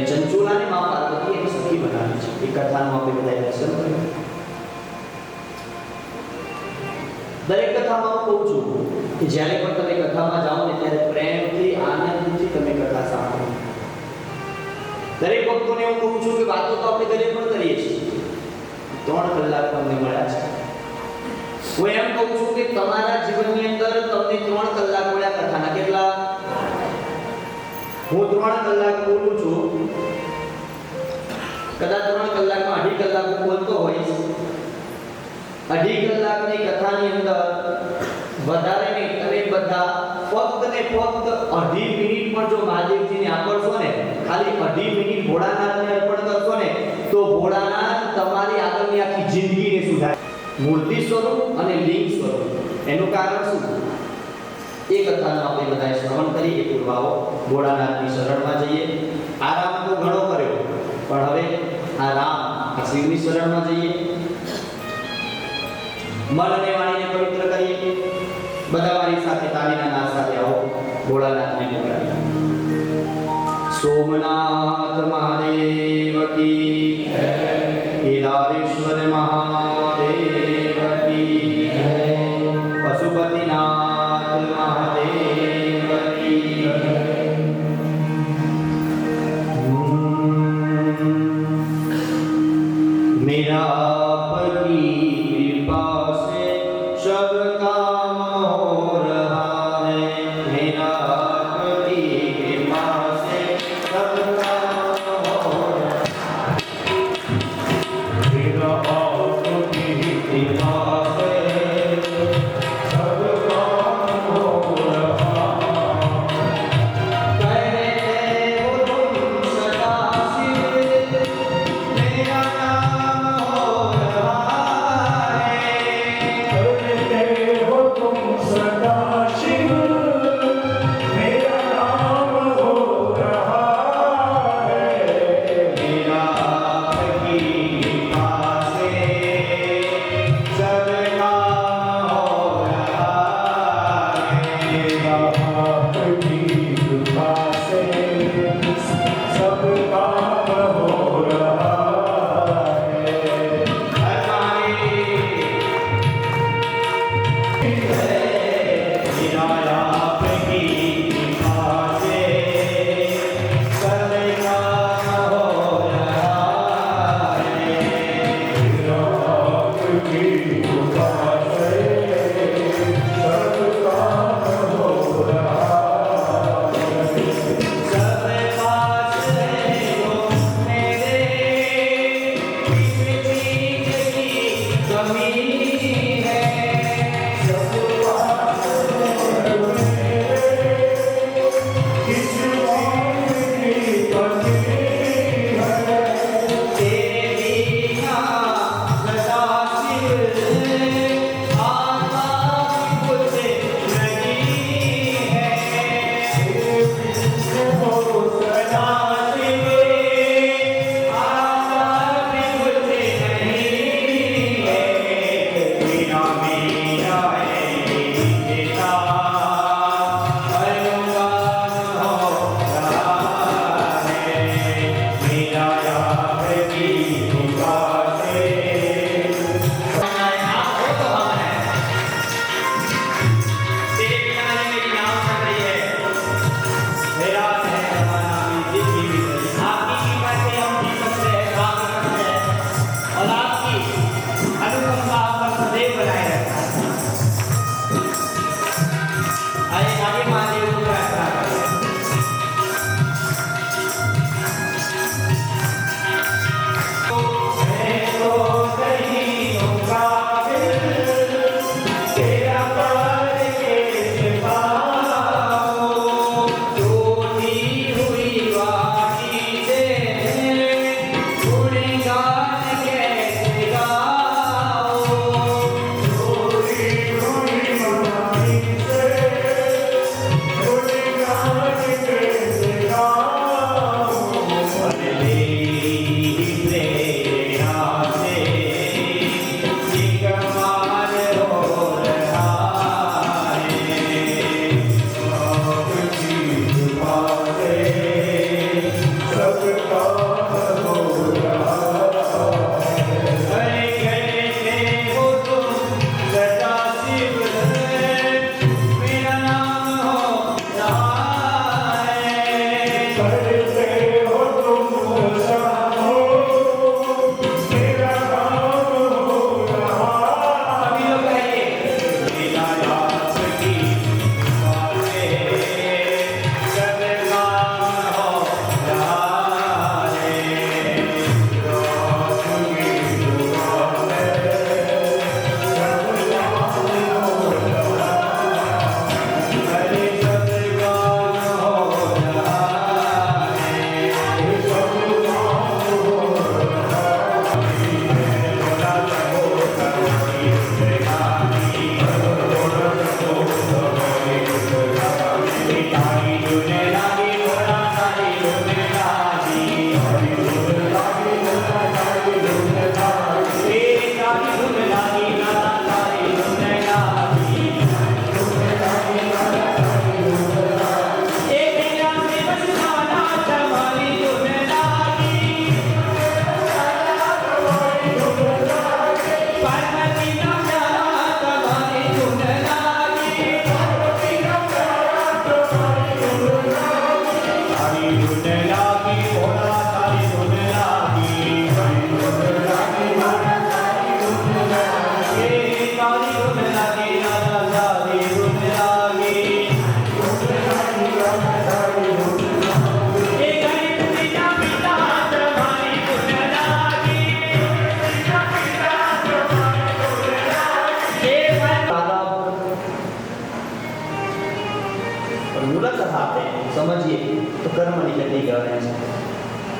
ચંચુલાને માં પાર્વતી એની સખી બનાવી છે. એ કથાનું આપણે બધાએ દર્શન કર્યું. દરેક કથામાં હું કહું છું કે જ્યારે પણ તમે કથામાં જાઓ ને ત્યારે પ્રેમથી આનંદથી તમે કથા સાંભળો. દરેક ભક્તોને હું કહું છું કે વાતો તો આપણે ઘરે પણ કરીએ છીએ, 3 કલાક તમને મળ્યા છે. હું એમ કહું છું કે તમારા જીવનની અંદર તમને 3 કલાક મળ્યા કથાના. કેટલા? હું 3 કલાક બોલું છું, કદાચ 3 કલાકમાં 2.5 કલાક હું બોલતો હોઈશ. 2.5 કલાકની કથાની અંદર વધારે નહીં, તમે બધા ફક્ત ને ફક્ત 2.5 મિનિટ પણ જો મહાદેવજીને આપશો ને, ખાલી 2.5 મિનિટ ભોળાનાથને અર્પણ કરશો ને, તો ભોળાનાથ તમારી આગળની આખી જિંદગીને સુધારે. મૂર્તિ સ્વરૂપ અને લિંગ સ્વરૂપ. એનું કારણ શું? એ કથાનું આપણે બધાએ શ્રવણ કરીએ. પૂર્વાઓ ભોળાનાથની શરણમાં જઈએ. આરામ તો ઘણો કર્યો, પણ હવે આ રામ આ શિવની શરણમાં જઈએ. મન અને વાણીને પવિત્ર કરીએ. બધા મારી સાથે તાલીના નાદ સાથે આવો, ભોળાનાથને પુકારીએ. સોમનાથ મહાદેવ કી જય, કેદારેશ્વર મહાદેવ કી જય, પશુપતિનાથ મહાદેવ કી જય. मेरा आपकी कृपा से सब काम हो रहा है. मेरा आपकी कृपा से सब काम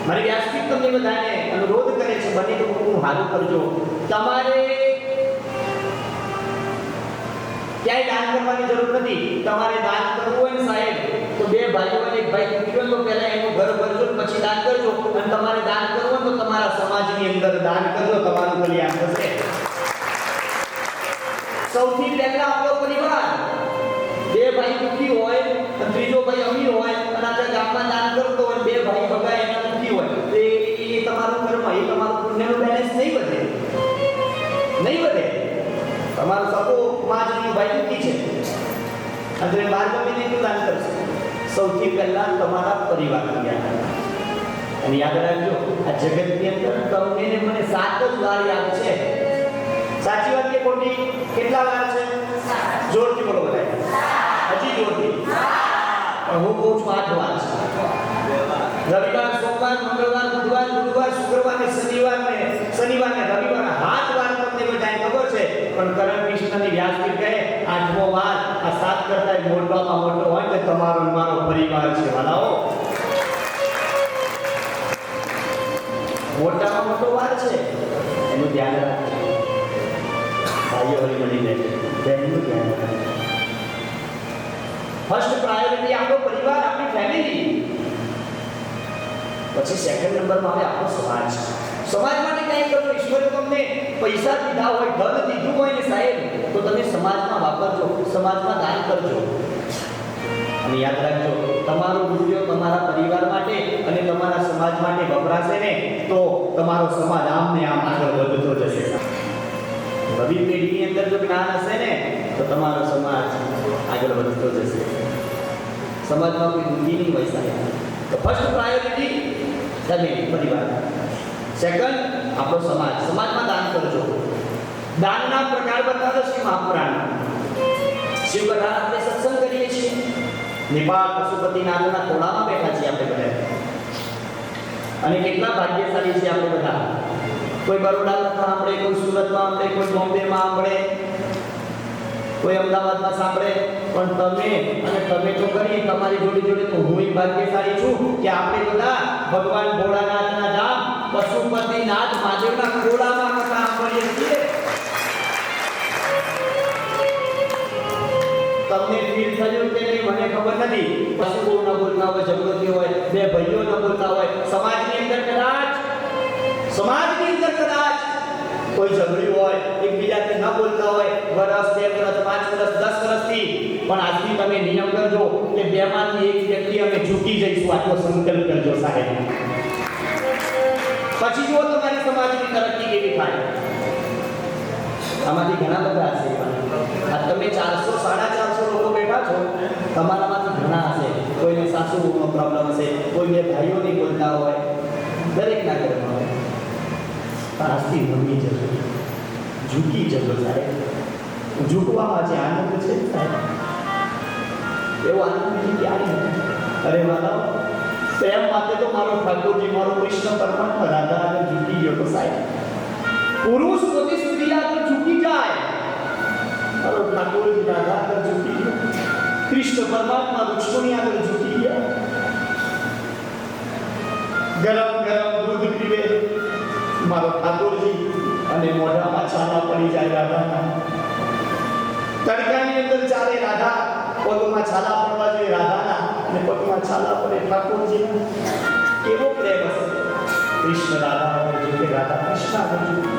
મારી વ્યાસપીઠ તમને બધાને અનુરોધ કરે છે, બને તો હું હારું કરજો. તમારે ક્યાંય દાન કરવાની જરૂર નથી. તમારે દાન કરવું હોય ને સાહેબ, તો બે ભાઈઓ અને એક ભાઈ દીકરીઓ તો પહેલા એનું ઘર ભરજો, પછી દાન કરજો. અને તમારે દાન કરવું હોય તો તમારા સમાજની અંદર દાન કરજો, તમારું કલ્યાણ થશે. સૌથી પહેલા આપણો પરિવાર. બે ભાઈ દુખી હોય અને ત્રીજો ભાઈ અમીર હોય અને આપણે ગામમાં દાન કરતો હોય, બે ભાઈ ભગાય એના દુખી હોય, તો એ તમારું કર્મ, એ તમારું પુણ્યનું બેલેન્સ નહીં વધે, નહીં વધે. તમારો સપો સમાજની ભાઈ દુખી છે અને બાર ગમીને એટલું દાન કરશે. સૌથી પહેલા તમારા પરિવારનું ધ્યાન રાખજો. અને યાદ રાખજો, આ જગતની અંદર તમને ને મને 7 જ વાર યાદ છે. સાચી વાત કે ખોટી? કેટલા વાર છે? જોરથી બોલો બધા. હજી જોરથી. પણ હું કહું છું 8 વાર છે. રવિવાર, સોમવાર, મંગળવાર, બુધવાર, ગુરુવાર, શુક્રવાર ને શનિવાર ને રવિવાર 7 વાર તમને બધાને ખબર છે. પણ કરણ કૃષ્ણની વ્યાસપીઠ કહે 8મો વાર આ 7 કરતા મોટોમાં મોટો હોય તો તમારો અને મારો પરિવાર છે. વાલાઓ, મોટામાં મોટો વાર છે, એનું ધ્યાન રાખજો. ભાઈઓ હળી મળીને બહેનનું ધ્યાન રાખજો. ફર્સ્ટ પ્રાયોરિટી આપણો પરિવાર, આપણી ફેમિલી. પછી સેકન્ડ નંબરમાં આવે આપણો સમાજ. સમાજ માટે કંઈ કરજો. ઈશ્વરે તમને પૈસા દીધા હોય, ધન દીધું હોય ને સાહેબ, તો તમે સમાજમાં વાપરજો, સમાજમાં દાન કરજો. અને યાદ રાખજો, તમારો રૂપિયો તમારા પરિવાર માટે અને તમારા સમાજ માટે વપરાશે ને તો તમારો સમાજ આમ ને આમ આગળ વધતો જશે. નવી પેઢીની અંદર જો જ્ઞાન હશે ને તો તમારો સમાજ આગળ વધતો જશે. સમાજમાં કોઈ દુઃખી નહીં હોય સાહેબ. તો ફર્સ્ટ પ્રાયોરિટી ફેમિલી, પરિવાર. સેકન્ડ આપણો સમાજ. સમાજમાં દાન કરજો. દાનના પ્રકાર બતાવે શ્રી મહાપુરાણ. શિવકથા આપણે સત્સંગ કરીએ છીએ. નેપાળ પશુપતિનાથના ખોળામાં બેઠા છીએ આપણે બધા. અને કેટલા ભાગ્યશાળી છીએ આપણે બધા. કોઈ બરોડા કથા સાંભળે, કોઈ સુરતમાં સાંભળે, કોઈ બોમ્બેમાં સાંભળે, કોઈ અમદાવાદમાં સાંભળે. પણ તમે તો કરી, તમારી જોડે જોડે તો હું ભાગ્યશાળી છું કે આપણે બધા ભગવાન ભોળાનાથના ધામ પશુપતિનાથ મહાદેવના ખોળામાં કથા સાંભળીએ છીએ. તમને ફીલ થયું કે નહીં મને ખબર નથી. પશુઓ ન બોલતા હોય, જગતની હોય, બે ભાઈઓ ન બોલતા હોય, સમાજની અંદર કદાચ કોઈ ઝઘડ્યું હોય, એકબીજાથી ન બોલતા હોય, વર્ષ, 2 વર્ષ, 5 વર્ષ, 10 વર્ષથી, પણ આજથી તમે નિયમ કરજો કે બેમાંથી એક વ્યક્તિ અમે ઝૂકી જઈશું. આટલો સંકલ્પ કરજો સાહેબ. પછી જુઓ તમારી સમાજની તરક્કી કેવી થાય. આમાંથી ઘણા બધા હશે. આ તમે 400, 450 લોકો બેઠા છો, તમારામાંથી ઘણા હશે. કોઈને સાસુનો પ્રોબ્લેમ હશે, કોઈને ભાઈઓ નહીં બોલતા હોય, દરેકના ઘરમાં હોય. પણ આજથી નમી જજો, ઝૂકી જજો સાહેબ. ઝૂકવામાં જે આનંદ છે સાહેબ, એવો આનંદ બીજી ક્યારે નથી. અરે મારા પ્રેમ માટે તો મારો ઠાકોરજી, મારો કૃષ્ણ પરમાત્મા રાધા આગળ ઝૂકી ગયો તો સાહેબ. પુરુષ પોતે સ્ત્રી આગળ ઝૂકી જાય, મારો ઠાકોરજી રાધા આગળ ઝૂકી ગયો, કૃષ્ણ પરમાત્મા રુક્ષ્મણી આગળ ઝૂકી ગયા. ગરમ ગરમ દૂધ પીવે મારો ઠાકોરજી અને મોઢામાં છાલા પડી જાય રાધાના. તડકાની અંદર ચાલે રાધા, પગમાં છાલા પડવા જોઈએ રાધાના અને પગમાં છાલા પડે ઠાકોરજીના. કેવો પ્રેમ હશે. કૃષ્ણ રાધા આગળ ઝૂકે, રાધા કૃષ્ણ આગળ ઝૂકે.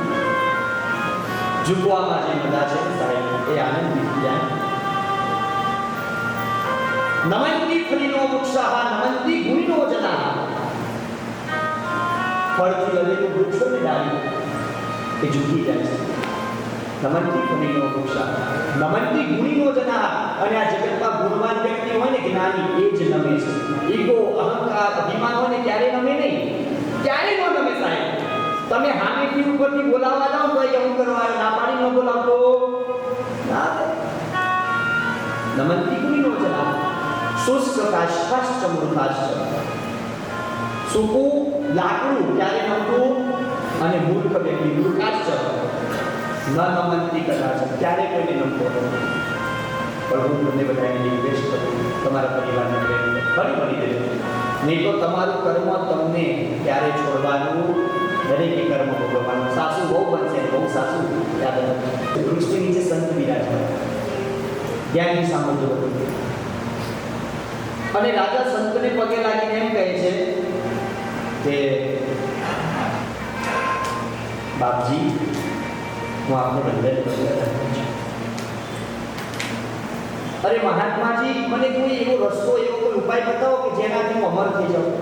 ઝૂકવામાં જે મજા છે સાહેબ, એ આનંદ બીજી જાય. નમંતી ફરીનો વૃક્ષાહ નમંતી ગુણીનો જનાહ. ફળથી લગેલું વૃક્ષોની ડાળી એ ઝૂકી જાય છે. નમંતી ફરીનો વૃક્ષાહ નમંતી ગુણીનો જનાહ. અને આ જગતમાં ગુણવાન વ્યક્તિ હોય ને, જ્ઞાની, એ જ નમે છે. ઈગો, અહંકાર, અભિમાન હોય ને ત્યારે નમે નહીં, ત્યારે ન નમે સાહેબ. તમે હામેથી ઉપરથી બોલાવવા જાઓ તો એવું કરવા ના પાડી ન બોલાવતો ના. નમંતી ગુણીનો જનાહ શુષ્ક કાષ્ઠાશ્ચ મૃતાશ્ચ. સૂકું લાકડું ત્યારે નમતું અને મૂર્ખ વ્યક્તિ મૃતાશ્ચ ન નમંતી કદાચ ત્યારે કોઈને નમતો નથી. પણ હું તમને બધાને રિક્વેસ્ટ કરું, તમારા પરિવારને ફરી મળી દેજો. નહીં તો તમારું કર્મ તમને ક્યારે છોડવાનું, દરેકે કર્મ ભોગવવાનું. સાસુ બહુ બનશે, બહુ સાસુ યાદ રાખજો. વૃક્ષની નીચે સંત બિરાજમાન, જ્ઞાનની સામર્થ્ય હતું. અને રાજા સંતને પગે લાગીને એમ કહે છે કે બાપજી, હું આપને વંદન કરું છું. અરે મહાત્માજી, મને કોઈ એવો રસ્તો, એવો કોઈ ઉપાય બતાવો કે જેનાથી હું અમર થઈ જાઉં.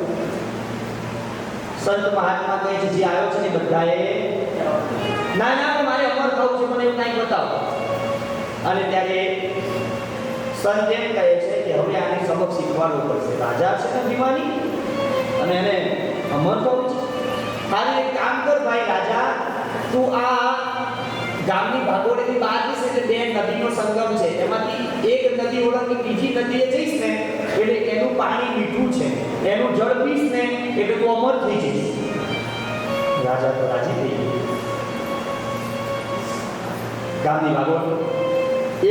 સંત મહાત્મા કહે છે, જે આવ્યો છે ને બધાએ ના ના મારે અમર થવું છે, મને એવું કંઈ બતાવો. અને ત્યારે સંત એમ કહે છે કે હવે આને સબક શીખવાડવું પડશે. રાજા છે ને દીવાની, અને એને અમર થવું છે. તારે એક કામ કર ભાઈ રાજા, તું આ ગામની ભાગોળેની બહાર જઈશ એટલે બે નદીનો સંગમ છે, એમાંથી એક નદી ઓળંગી બીજી નદીએ જઈશ ને એટલે એનું પાણી મીઠું છે, એનું જળ પીશ ને એટલે તું અમર થઈ જઈશ. રાજા તો રાજી થઈ ગયો. ગામની ભાગોળ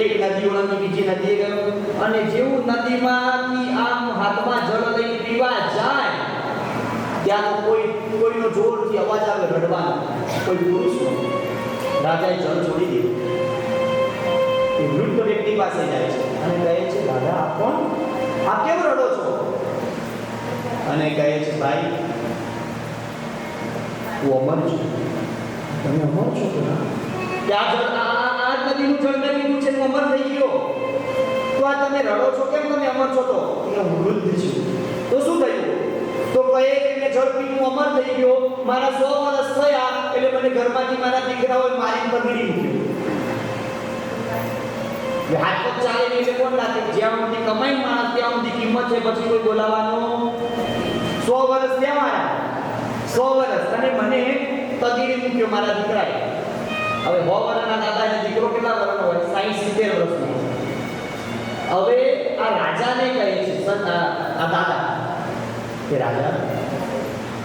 એક નદી ઓળંગી બીજી નદીએ ગયો, અને જેવું નદીમાંથી આમ હાથમાં જળ લઈ પીવા જાય ત્યાં તો કોઈનો જોરથી અવાજ આવે રડવાનો, કોઈ પુરુષનો. રાજાએ જળ છોડી દીધું. એ વૃદ્ધ વ્યક્તિ પાસે જાય છે અને કહે છે, દાદા આપ કેમ રડો છો? અને કહે છે, ભાઈ હું અમર છું. તમે અમર છો? ત્યાં જળ આ નદીનું જળ મેં પીધું છે, હું અમર થઈ ગયો. તો આ તમે રડો છો કેમ? તમે અમર છો? તો હું વૃદ્ધ છું. તો શું થયું? તો કહે કે મેં જળ પીધું, અમર થઈ ગયો. મારા 100 વર્ષ થયા એટલે મને ઘરમાંથી મારા દીકરાઓએ મારી પકડી મૂક્યો. હાથ પગ ચાલે નહીં એટલે કોણ રાખે? જ્યાં સુધી કમાઈ માણસ ત્યાં સુધી કિંમત છે, પછી કોઈ બોલાવાનો. 100 વર્ષ થયા મારા, 100 વર્ષ, અને મને તગીડી મૂક્યો મારા દીકરાએ. હવે 100 વર્ષના દાદાને દીકરો કેટલા વર્ષનો હોય? 60-70 વર્ષનો. હવે આ રાજાને કહે છે આ દાદા કે રાજા,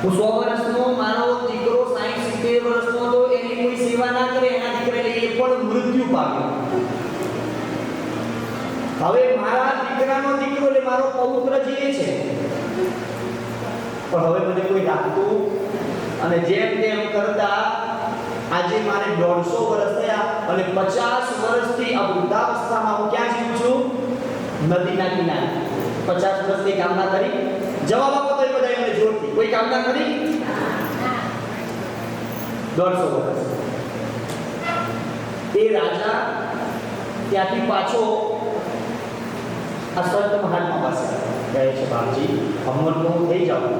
હું 100 વર્ષનો, મારો દીકરો 60-70 વર્ષનો હતો, એની કોઈ સેવા ના કરે, એના દીકરાને એ પણ મૃત્યુ પામ્યો. હવે મારા દીકરાનો દીકરો એટલે મારો પૌત્ર જીવે છે, પણ હવે મને કોઈ રાખતું, અને જેમ તેમ કરતા આજે મારે 150 વર્ષ થયા અને 50 વર્ષથી આ વૃદ્ધાવસ્થામાં હું ક્યાં જીવું છું? નદીના કિનારે. 50 વર્ષથી કામના કરી? જવાબ આપો તો બધા એમને જોરથી. કોઈ કામના કરી? 150 વર્ષ. એ રાજા ત્યાંથી પાછો આ સંત મહાત્મા પાસે કહે છે, બાપજી અમર તો હું થઈ જાઉં,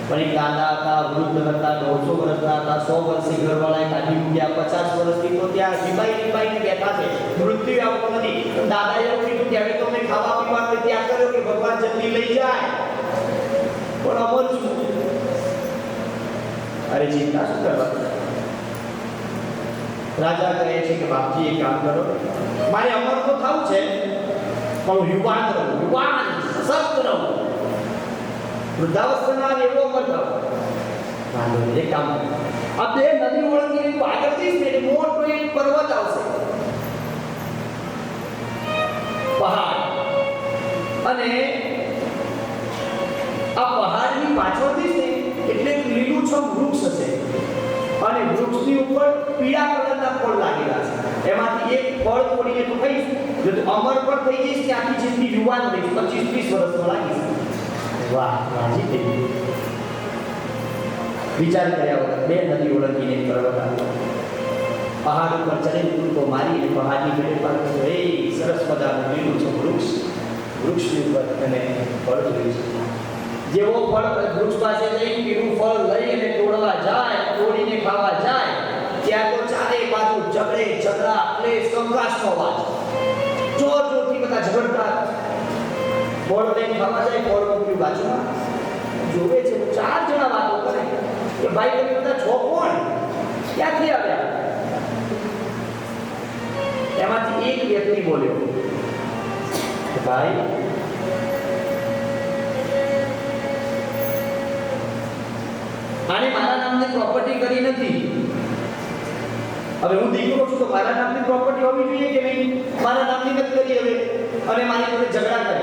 પણ એક દાદા હતા, વૃદ્ધ હતા, 150 વર્ષના હતા, 100 વર્ષથી ઘરવાળાએ કાઢી મૂક્યા, 50 વર્ષથી તો ત્યાં જીવાઈને બેઠા છે, મૃત્યુ આવતો નથી. દાદાએ એવું કીધું કે હવે તો મેં ખાવા પીવાનું ત્યાં કર્યો કે ભગવાન જલ્દી લઈ જાય, પણ અમર છું. અરે ચિંતા શું કરવા? રાજા કહે છે કે બાપજી એક કામ કરો, મારે અમર તો થવું છે, પણ યુવાન રહું, યુવાન સશક્ત રહું, વૃદ્ધાવસ્થામાં એવો અમર થવો. વાંધો નહીં, એક કામ કરો, આ બે નદી ઓળંગીને આગળ જઈશ ને એટલે મોટો એક પર્વત આવશે, પહાડ, અને આ પહાડની પાછળ જઈશ ને એટલે લીલુંછમ વૃક્ષ હશે, અને વૃક્ષની ઉપર પીળા કલરના ફળ લાગેલા છે. એમાંથી એક ફળ તોડીને તું ખાઈશ, જો તું અમર પર થઈ જઈશ કે આખી જિંદગી યુવાન રહીશ, 25-30 વર્ષનો લાગીશ. વાહ, રાજી થઈ ગઈ. વિચાર કર્યા વગર બે નદી ઓળંગીને પર્વત આવ્યો. પહાડ ઉપર ચડીને કૂદકો મારીને પહાડની પેટે પર એ સરસ મજાનું લીલુંછમ વૃક્ષની ઉપર એને ફળ જોયું છે. જેવો ફળ વૃક્ષ પાસે જઈ પીળું ફળ લઈ અને તોડવા જાય, તોડીને ખાવા જાય, ત્યાં તો ચારે બાજુ ઝઘડા, ક્લેશ, કંકાસનો અવાજ, જોરથી બધા ઝઘડતા. ફળ લઈને ખાવા જાય, ફળ મૂક્યું બાજુમાં, જોવે છે 4 જણા વાતો કરે કે ભાઈ તમે બધા છો કોણ, ક્યાંથી આવ્યા? એમાંથી એક વ્યક્તિ બોલ્યો કે ભાઈ આને મારા નામની પ્રોપર્ટી કરી નથી. હવે હું દીકરો છું તો મારા નામની પ્રોપર્ટી હોવી જોઈએ કે નહીં? મારા નામની નથી કરી હવે, અને મારી જોડે ઝઘડા કરે.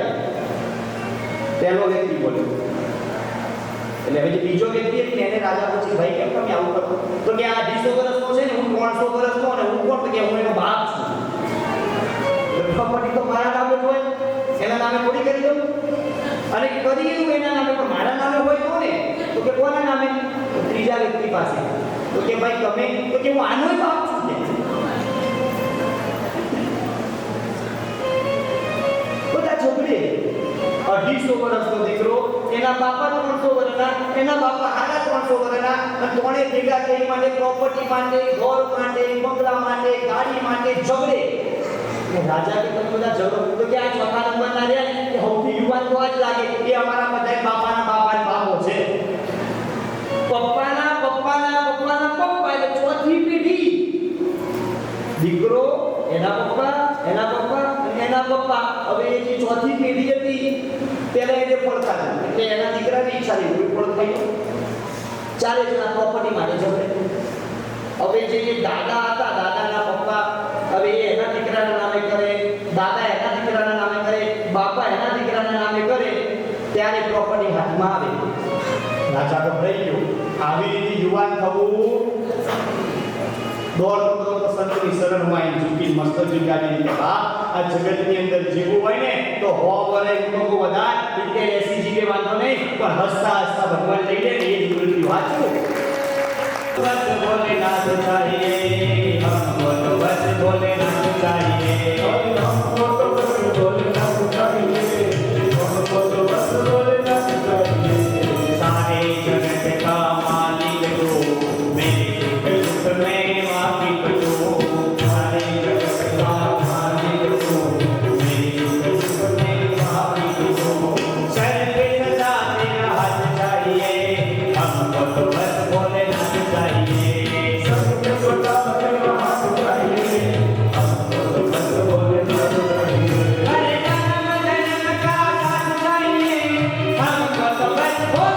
પહેલો વ્યક્તિ બોલ્યો એટલે હવે જે બીજો વ્યક્તિ હતી ને એને રાજા પૂછે ભાઈ કેમ તમે આવું કરો? તો કે આ 250 વર્ષનો છે ને હું 300 વર્ષનો અને હું કોણ? તો કે હું એનો બાપ છું. પ્રોપર્ટી તો મારા નામે જ હોય, એના નામે થોડી કરી દઉં. અને કરી એવું એના નામે પણ મારા નામે હોય તો ને, તો કે કોના નામે? તો ત્રીજા વ્યક્તિ પાસે. તો કે ભાઈ તમે? તો કે હું આનો બાપ છું. બધા છોકરી 250 વર્ષનો દીકરો, એના બાપા 300 વર્ષના, એના બાપા 350 વર્ષના, અને ત્રણે ભેગા થઈ માટે પ્રોપર્ટી માટે, ઘર માટે, બંગલા માટે, ગાડી માટે ઝઘડે. રાજા કે તમે બધા ઝઘડો તો કે આ ચોથા નંબરના રહ્યા ને એ સૌથી યુવાન તો આ જ લાગે કે અમારા બધા બાપાના બાપો છે. પપ્પાના પપ્પા એટલે ચોથી પેઢી. દીકરો, એના પપ્પા અને એના પપ્પા. હવે એ જે ચોથી પેઢી હતી પહેલા એને પડતા એટલે એના દીકરાની ઈચ્છા થઈ કોઈ પણ થઈ ચાલે જણા પ્રોપર્ટી માટે ઝઘડે. હવે જે દાદા હતા, દાદાના પપ્પા, હવે એના દીકરાના નામે કરે, દાદા એના દીકરાના નામે કરે, બાપા એના દીકરાના નામે કરે, ત્યારે પ્રોપર્ટી હાથમાં આવે. રાજા ગભરાઈ ગયો. આવી રીતે યુવાન થવું દોડતો સંતની શરણમાં આવી ઝૂકી મસ્ત જગ્યાની કે હા આ જગતની અંદર જીવવું હોય ને તો 100 વરે ઉમંગો વધાર 80 જીવે વાંધો નહીં, પણ હસતા હસતા ભગવાન લઈ લે ને એ જ ગુરુજી વાંચું. बस भोलेनाथ चाहिए हमको, तो बस भोलेनाथ चाहिए हमको, तो बस भोलेनाथ चाहिए हमको, तो बस भोलेनाथ चाहिए. सारे जगत का मालिक तू, मेरे दुख में वाकिफ तू. सारे जगत का मालिक तू, मेरे दुख में वाकिफ तू. सर पे सदा तेरा हाथ चाहिए हमको, तो बस भोलेनाथ चाहिए. सबके बता तेरा हाथ चाहिए हमको, तो बस भोलेनाथ चाहिए. हरे जन्म जन्म का साथ चाहिए हमको, तो बस भोलेनाथ चाहिए.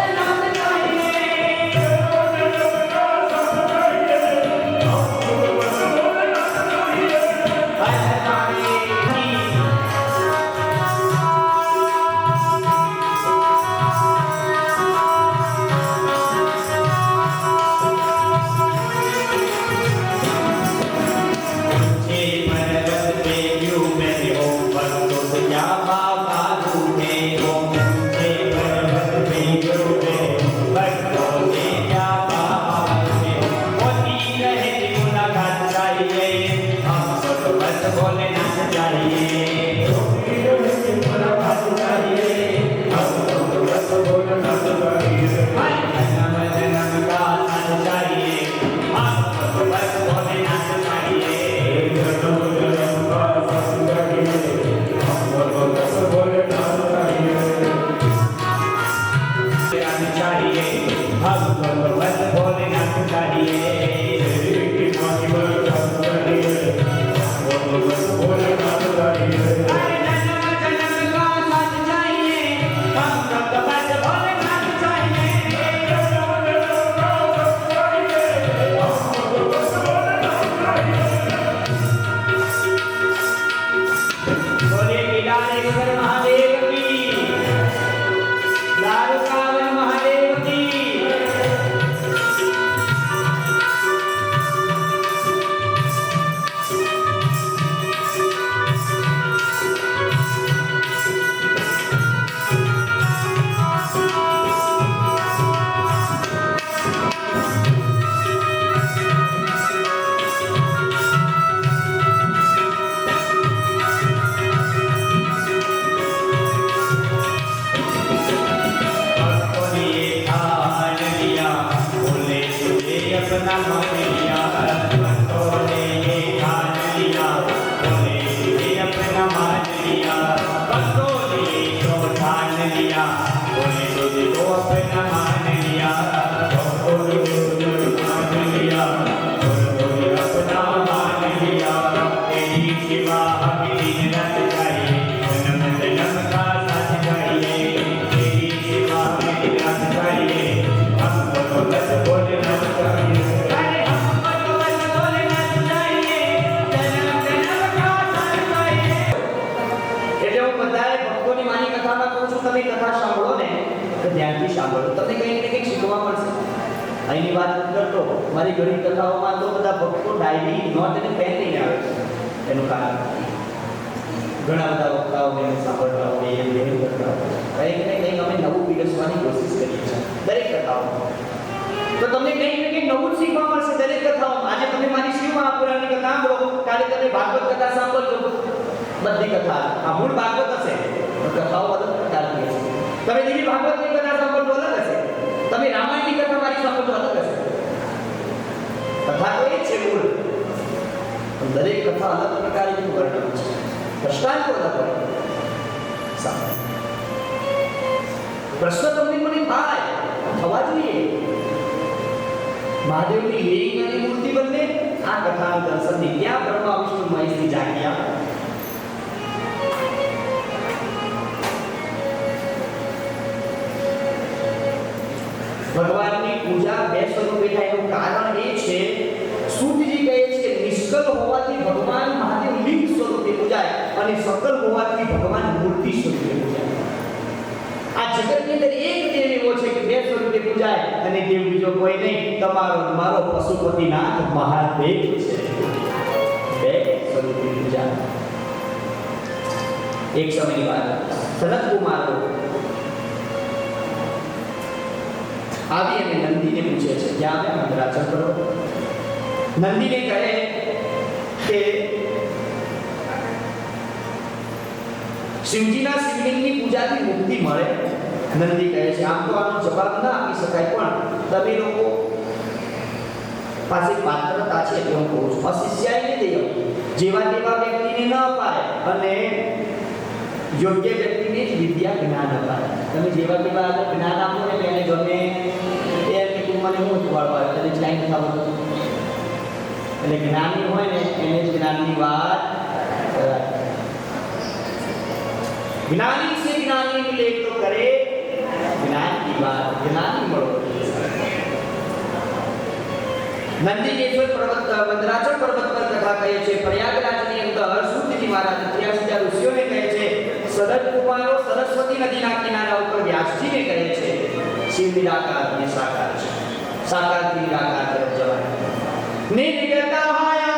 हमको, तो बस भोलेनाथ चाहिए. हरे સમયની વાત કરતો મારી ઘણી કથાઓમાં તો બધા ભક્તો ડાયરી નોટ અને પેન લઈને આવે છે. એનું કારણ ઘણા બધા વક્તાઓ મેં સાંભળતા હોય એમ કંઈક ને કંઈક અમે નવું પીરસવાની કોશિશ કરીએ છીએ દરેક કથાઓમાં. તો તમને કંઈક ને કંઈક નવું શીખવા મળશે દરેક કથાઓમાં. આજે તમે મારી શિવ મહાપુરાણની કથા સાંભળો, કાલે તમે ભાગવત કથા સાંભળજો. બધી કથા આ મૂળ ભાગવત હશે, કથાઓ અલગ પ્રકારની હશે. તમે દેવી ભાગવતની કથા સાંભળજો અલગ હશે, તમે રામાયણની કથા મારી સાંભળજો અલગ હશે. કથા તો એ જ છે મૂળ, પણ દરેક કથા અલગ પ્રકારની વર્ણન છે, દ્રષ્ટાંતો અલગ હોય. પ્રશ્ન તમને મને થાય થવા જોઈએ. મહાદેવની લિંગ અને મૂર્તિ બંને આ કથા દર્શનની ત્યાં બ્રહ્મા વિષ્ણુ મહેશની જાગ્યા. ભગવાનની પૂજા બે સ્વરૂપે થાય એનું કારણ એ છે, સૂતજી કહે છે કે નિષ્કલ હોવાથી ભગવાન મહાદેવ લિંગ સ્વરૂપે પૂજાય અને સકલ હોવાથી ભગવાન મૂર્તિ સ્વરૂપે પૂજાય. આ જગતની અંદર એક દેવ એવો છે કે બે સ્વરૂપે પૂજાય અને દેવ બીજો કોઈ નહીં, તમારો મારો પશુપતિનાથ મહાદેવ છે. બે સ્વરૂપે પૂજા. એક સમયની વાત સનત કુમારો આવી અને નંદીને પૂછે છે ક્યાં આવે મંત્રાચર કરો. નંદીને કહે કે શિવજીના શિવલિંગની પૂજાથી મુક્તિ મળે. નંદી કહે છે આમ તો આનો જવાબ ના આપી શકાય, પણ તમે લોકો પાસે પાત્રતા છે એટલે હું કહું છું. અશિષ્યાય ને દે, જેવા તેવા વ્યક્તિને ન અપાય અને યોગ્ય વ્યક્તિને જ વિદ્યા જ્ઞાન અપાય. તમે જેવા તેવા જ્ઞાન આપો ને એને ગમે એ કે તું મને હું શીખવાડવા તને જ કાંઈ નથી આવડતું. એટલે જ્ઞાની હોય ને એને જ જ્ઞાનની વાત કરાય. જ્ઞાની से ज्ञानी मिले तो करे ज्ञान की बात, ज्ञानी મળો. નંદીકેશ્વર પર્વત મંદરાચલ પર્વત પર કથા કહે છે. પ્રયાગરાજની અંદર સૂતજી મહારાજ 83 ઋષિઓને કહે છે. સનત કુમારો સરસ્વતી નદીના કિનારા ઉપર વ્યાસજીને કહે છે શિવ નિરાકાર અને સાકાર છે, સાકાર થી નિરાકાર તરફ જવાય. નિર્ગતા આકાર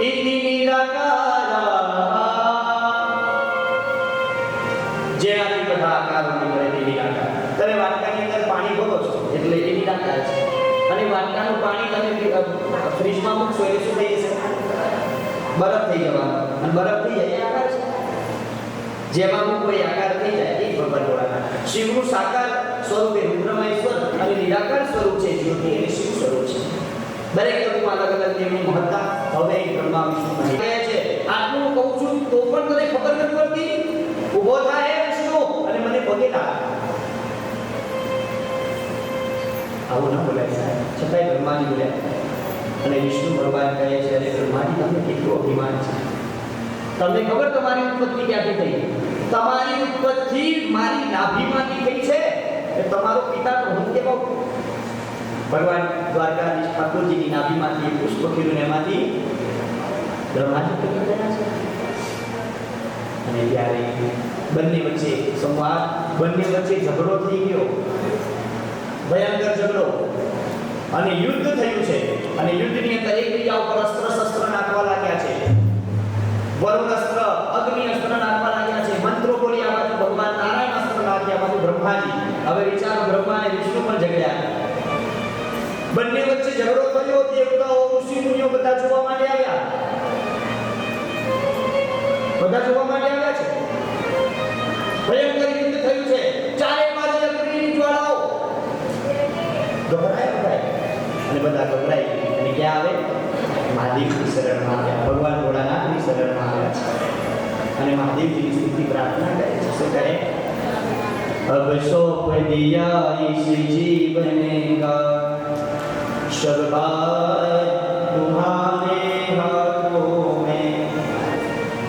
ઇતિ નિરાકાર, જેનાથી બધા આકારો નીકળે તે નિરાકાર. તમે વાટકાની અંદર પાણી ભરો છો એટલે એ નિરાકાર છે, અને વાટકાનું પાણી તમે ફ્રીજમાં મૂકશો એટલે શું થઈ જશે? બરફ થઈ જવાનો, અને બરફ થઈ જાય એ આકાર છે. જેમાં મૂકો એ આકાર થઈ જાય એ ભગવાન ગોળાકાર. શિવનું સાકાર સ્વરૂપ એ રુદ્રમહેશ્વર અને નિરાકાર સ્વરૂપ છે જ્યોતિ અને શિવ સ્વરૂપ છે. દરેક તત્વમાં અલગ અલગ તેમની મહત્તા. હવે બ્રહ્મા વિષ્ણુ કહે છે આટલું કહું છું તો પણ તને ખબર નથી પડતી? ઊભો થાય વિષ્ણુ અને મને પગે લાગ. આવું ન બોલાય સાહેબ. છતાંય બ્રહ્માજી બોલ્યા અને વિષ્ણુ ભગવાન કહે છે અરે બ્રહ્માજી તમને કેટલું અભિમાન છે. તમને ખબર તમારી ઉત્પત્તિ ક્યાંથી થઈ? તમારી ઉત્પત્તિ મારી નાભીમાંથી થઈ છે. એ તમારો પિતા તો હું કેવો ભગવાન દ્વારકાધીશ ઠાકોરજીની નાભીમાંથી પુષ્પ ખીરું એમાંથી બ્રહ્માજી પ્રગટ થયા છે. અને ત્યારે બંને વચ્ચે સંવાદ, બંને વચ્ચે ઝઘડો થઈ ગયો, ભયંકર ઝઘડો, અને યુદ્ધ થયું છે. અને યુદ્ધની અંદર એકબીજા ઉપર અસ્ત્ર શસ્ત્ર નાખવા લાગ્યા છે. વરુણ અસ્ત્ર, અગ્નિ અસ્ત્ર નાખવા લાગ્યા છે. મંત્રો બોલી આ બાજુ ભગવાન નારાયણ અસ્ત્ર નાખ્યા, આ બાજુ બ્રહ્માજી. હવે વિચારો બ્રહ્મા અને વિષ્ણુ પણ ઝઘડ્યા. બંને વચ્ચે ઝઘડો થયો. દેવતાઓ ઋષિ મુનિઓ બધા જોવા માટે આવ્યા. બધા જોવા માટે આવ્યા છે. ભયંકર યુદ્ધ થયું છે. ચારે બાજુ અગ્નિની જ્વાળાઓ. ગભરાય અને બધા ગભરાય અને ક્યાં આવે? મહાદેવની શરણમાં આવ્યા. ભગવાન ભોળાનાથની શરણમાં આવ્યા છે અને મહાદેવજીની સ્તુતિ પ્રાર્થના કરે છે. શું કરે? अब सौंप दिया इस जीवन का शर्बात तुम्हारे हाथों में,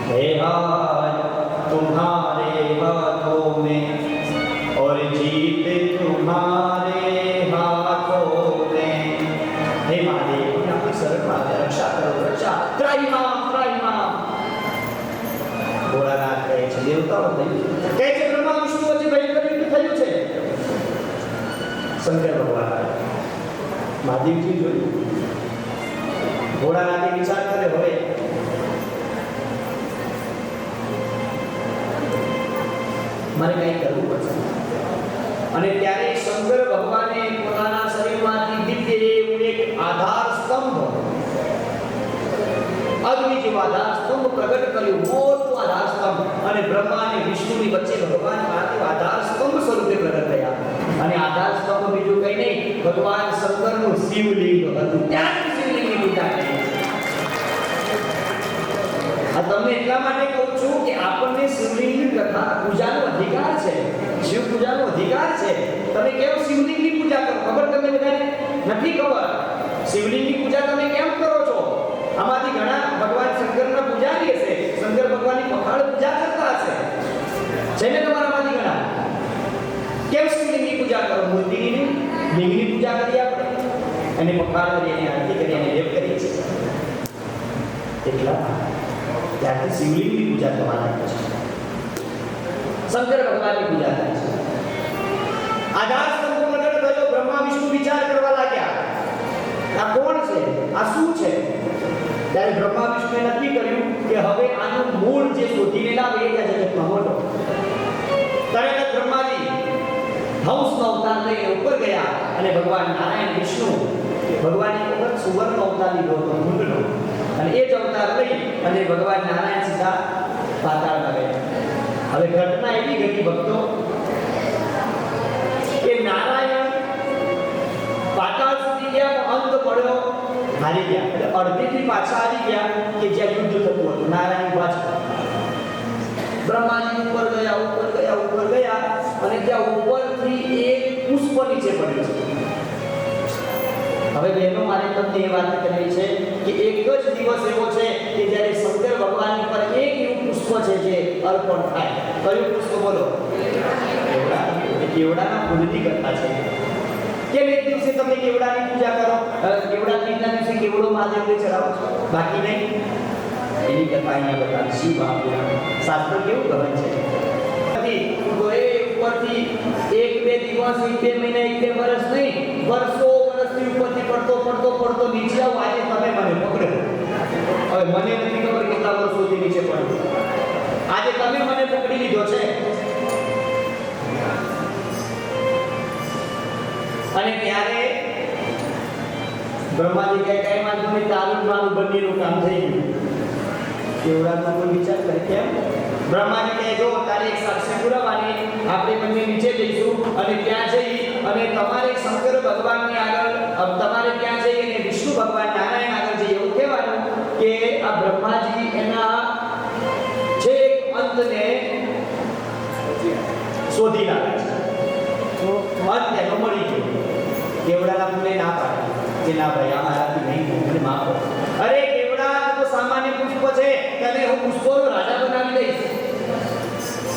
है हाथ तुम्हारे हाथों में और जीत तुम्हारे हाथों में. हे महादेव अपनी शरण में रक्षा करो, रक्षा. त्राहिमाम त्राहिमाम. ભોળાનાથ કહે છે દેવતાઓ કહે છે બ્રહ્મા વિષ્ણુ વચ્ચે ભયંકર યુદ્ધ થયું છે. શંકર ભગવાન મહાદેવજી જોયું ભોળાનાથે વિચાર કરે હવે મારે કંઈ કરવું પડશે અને ત્યારે શંકર ભગવાને પોતાના શરીરમાંથી દિવ્ય એવું એક આધાર સ્તંભ અગ્નિ જેવો આધાર સ્તંભ પ્રગટ કર્યો મોટો આધાર સ્તંભ અને બ્રહ્મા અને વિષ્ણુની વચ્ચે ભગવાન આધાર સ્તંભ સ્વરૂપે પ્રગટ થયા અને આધાર સ્તંભ બીજું કંઈ નહીં ભગવાન શંકરનું શિવલિંગ હતું ત્યાં શિવલિંગની પૂજા કરી આ તમને એટલા માટે કહું છું કે આપણને શિવલિંગની કથા પૂજાનો અધિકાર છે શિવ પૂજાનો અધિકાર છે તમે કેમ શિવલિંગની પૂજા કરો ખબર તમને બધાને નથી ખબર શિવલિંગની પૂજા તમે કેમ કરો છો આમાંથી ઘણા ભગવાન શંકરના પૂજારી હશે શંકર ભગવાનની પખાળ પૂજા કરતા હશે છે ને તમારામાંથી ઘણા કેમ શિવલિંગની પૂજા કરો મૂર્તિની નહીં લિંગની પૂજા કરીએ આપણે અને પખાળ કરીએ અને આરતી કરીએ અને લેપ કરીએ છીએ એટલા ત્યારથી શિવલિંગની પૂજા થવા લાગે છે શંકર ભગવાનની પૂજા થાય છે આધાર સ્તંભ પ્રગટ થયો બ્રહ્મા વિષ્ણુ વિચાર કરવા લાગ્યા આ કોણ છે આ શું છે ત્યારે બ્રહ્મા વિષ્ણુએ નક્કી કર્યું કે હવે આનું મૂળ જે શોધીને લાવે એ જગતમાં મોટો તરત જ બ્રહ્માજી હંસનો અવતાર લઈને ઉપર ગયા અને ભગવાન નારાયણ વિષ્ણુ ભગવાનની વખત સુવર્ણ અવતાર લીધો હતો મૂળનો અને એ જ અવતાર લઈ અને ભગવાન નારાયણ સીધા પાતાળમાં ગયા હવે ઘટના એવી ઘટી ભક્તો કે નારાયણ પાતાળ સુધી ગયા અંત પડ્યો હારી ગયા એટલે અડધેથી પાછા હારી ગયા કે જ્યાં યુદ્ધ થતું હતું નારાયણ પાછા બ્રહ્માજી ઉપર ગયા અને ત્યાં ઉપરથી એક પુષ્પ નીચે પડ્યું છે હવે બહેનો મારે તમને એ વાત કરવી છે કે એક જ દિવસ એવો છે કે જ્યારે શંકર ભગવાનની પર એક એવું પુષ્પ છે જે અર્પણ થાય કયું પુષ્પ બોલો કેવડાના ફૂલની કથા છે કેમ એક દિવસે તમે કેવડાની પૂજા કરો કેવડા તીજના દિવસે કેવડો મહાદેવને ચડાવો છો બાકી નહીં એની કથા અહીંયા બતાવી શિવ મહાપુરાણ શાસ્ત્ર કેવું કહે છે ઉપરથી એક બે દિવસ એક બે મહિના એક બે વર્ષ નહીં વર્ષો વર્ષની ઉપરથી પડતો નીચે આવો આજે તમે મને પકડ્યો હવે મને નથી ખબર કેટલા વર્ષોથી નીચે પડ્યો આજે તમે મને પકડી લીધો છે અને ત્યારે બ્રહ્માજી કહે કઈ વાંધો નહીં તારું મારું બંનેનું કામ થઈ ગયું કેવડાનો કોઈ વિચાર કરે કેમ બ્રહ્માજી કહે જો તારે એક સાક્ષી પુરાવાની આપણે બંને નીચે જઈશું અને ત્યાં જઈ અને તમારે શંકર ભગવાનની આગળ તમારે ત્યાં જઈ અને વિષ્ણુ ભગવાન નારાયણ આગળ જઈ એવું કહેવાનું કે આ બ્રહ્માજી એના જે અંતને શોધી લાવે છે તો અંત એનો મળી ગયો કેવડાના ફૂલે ના પાડી કે ના ભાઈ આ મારાથી નહીં મને માફ કરો અરે કેવડા તો સામાન્ય પુષ્પ છે તને હું પુષ્પોનો રાજા બનાવી દઈશ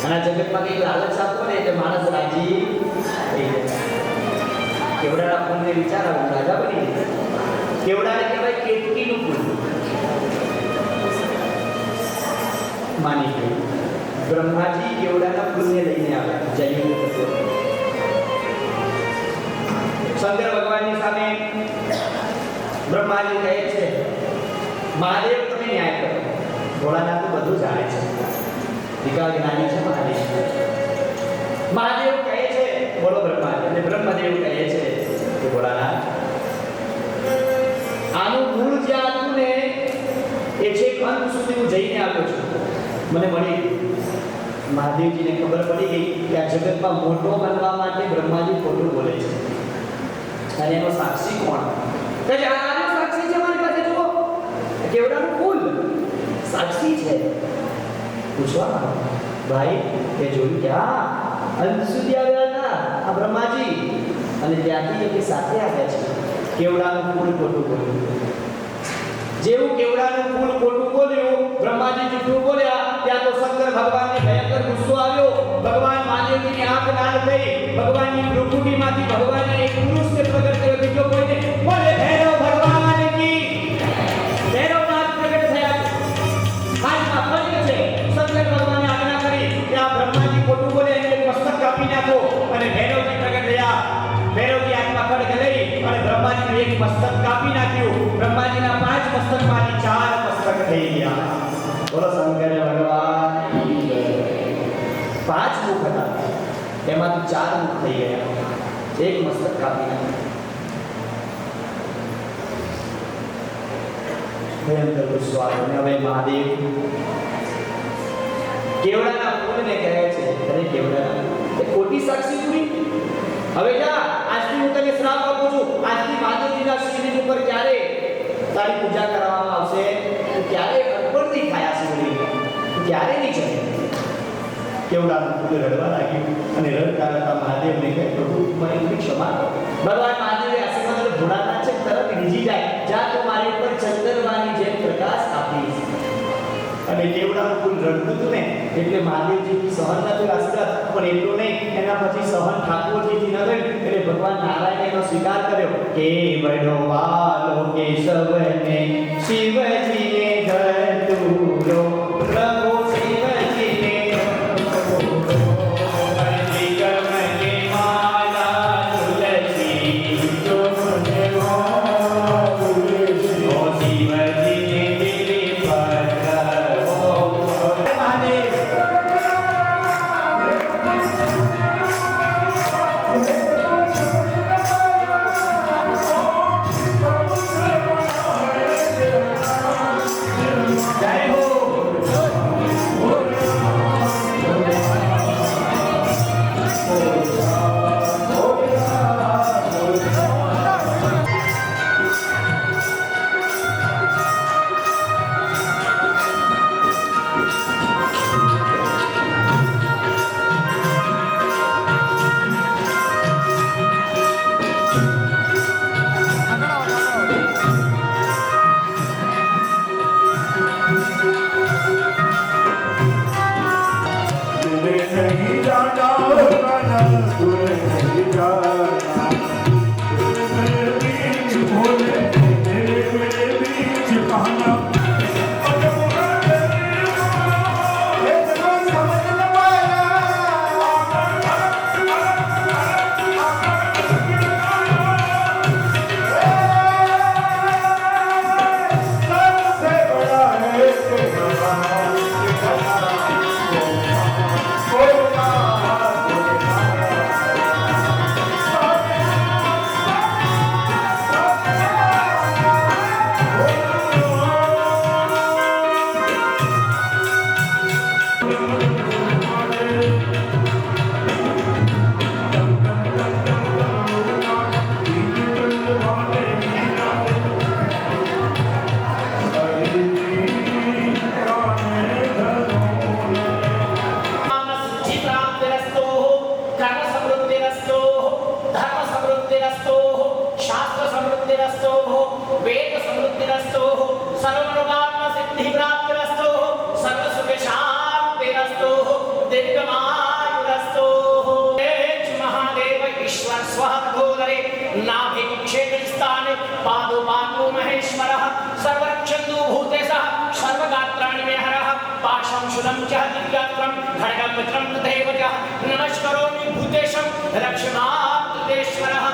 અને જગતમાં કઈ લાલચ આપો ને એટલે માણસ રાજી થઈ જાય કેવડાના ફૂલને વિચાર આવું રાજા બની જાય કેવડાને કહેવાય કેતકીનું ફૂલ માની ગયું બ્રહ્માજી કેવડાના ફૂલને લઈને આવ્યા જયયુગ થતો શંકર ભગવાનની સામે બ્રહ્માજી કહે છે મહાદેવ તમે ન્યાય કરો ભોળાનાથ તો બધું જાણે છે વિકાસ જ્ઞાની છે મહાદેવ કહે છે બોલો બ્રહ્માજી અને બ્રહ્મદેવ કહે છે કે ભોળાનાથ આનું મૂળ જ્યાં હતું ને એ છેક અંત સુધી હું જઈને આવ્યો છું મને મળી મહાદેવજીને ખબર પડી ગઈ કે આ જગતમાં મોટો બનવા માટે બ્રહ્માજી ખોટું બોલે છે અને એનો સાક્ષી કોણ કે આનો સાક્ષી છે મારી પાસે જુઓ કેવડાનું ફૂલ સાક્ષી છે પૂછવા ભાઈ એ જોયું કે હા અંત સુધી આવ્યા હતા આ બ્રહ્માજી અને ત્યાંથી એ સાથે આવ્યા છે કેવડાનું ફૂલ ખોટું બોલ્યું જેવું કેવડાનું ફૂલ ખોટું બોલ્યું બ્રહ્માજી જૂઠું બોલ્યા ત્યાં તો શંકર ભગવાનને ભયંકર ગુસ્સો આવ્યો ભગવાન મહાદેવજીની આંખ લાલ થઈ ભગવાનની ભ્રુકુટીમાંથી ભગવાનને એક પુરુષને પ્રગટ કર્યો બીજો કોઈને બોલે ભૈરવ ભગવાન કી ભૈરવનાથ પ્રગટ થયા હાથમાં પંચ છે શંકર ભગવાને આજ્ઞા કરી કે આ બ્રહ્માજી ખોટું બોલે એને મસ્તક કાપી નાખો અને ભૈરવજી પ્રગટ થયા ભૈરવજી મસ્તક કાપી નાખ્યું. બ્રહ્માજીના 5 મસ્તકમાંથી 4 મસ્તક થઈ ગયા. બોલો શંકર ભગવાન. 5 મુખ હતા, એમાંથી 4 મુખ થઈ ગયા. એક મસ્તક કાપી નાખ્યું. ભયંકર ગુસ્સો આવ્યો. અને હવે મહાદેવ કેવડાના ફૂલને કહે છે, અરે કેવડા, એ ખોટી સાક્ષી પૂરી. હવે જા, આજથી હું તને શ્રાપ આપું છું. આજથી મહાદેવજીના શિવલિંગ ઉપર ક્યારે તારી પૂજા કરવામાં આવશે, તો ક્યારે અર્પણ નહીં થાય આ શિવલિંગ, ક્યારે નહીં ચડે. કેવડાનું ફૂલ રડવા લાગ્યું અને રડતા રડતા મહાદેવને કહે, પ્રભુ મને ક્ષમા કરો. ભગવાન મહાદેવે આશીર્વાદ ભોળાનાથ છે, તરત રીઝી જાય, જા તો મારી ઉપર ચંદ્રવાની જેમ પ્રકાશ આપીશ. અને કેવડાનું ફૂલ રડતું હતું ને, એટલે મહાદેવજી સહન નતું આશીર્વાદ, પણ એટલું નહીં, એના પછી સહન ઠાકોરજીથી ન થયું, એટલે ભગવાન નારાયણે એનો સ્વીકાર કર્યો. કેવડો વાલો કેશવને શિવજીને ધતુરો, પ્રભુ શિવજીને ધતુરો, નિગમને માલા તુલસી તુમને તુલસી, ઓ શિવજીને દિલ પર नमस्करोमि भूतेशं रक्षमात्तेश्वरः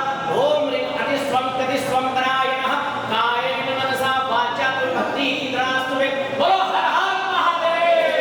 ओम ह्रीं अतिस्वं ततिस्वं परायणः कायेन मनसा वाचा भक्तिद्रास्तु मे बोलो हर हर महादेव।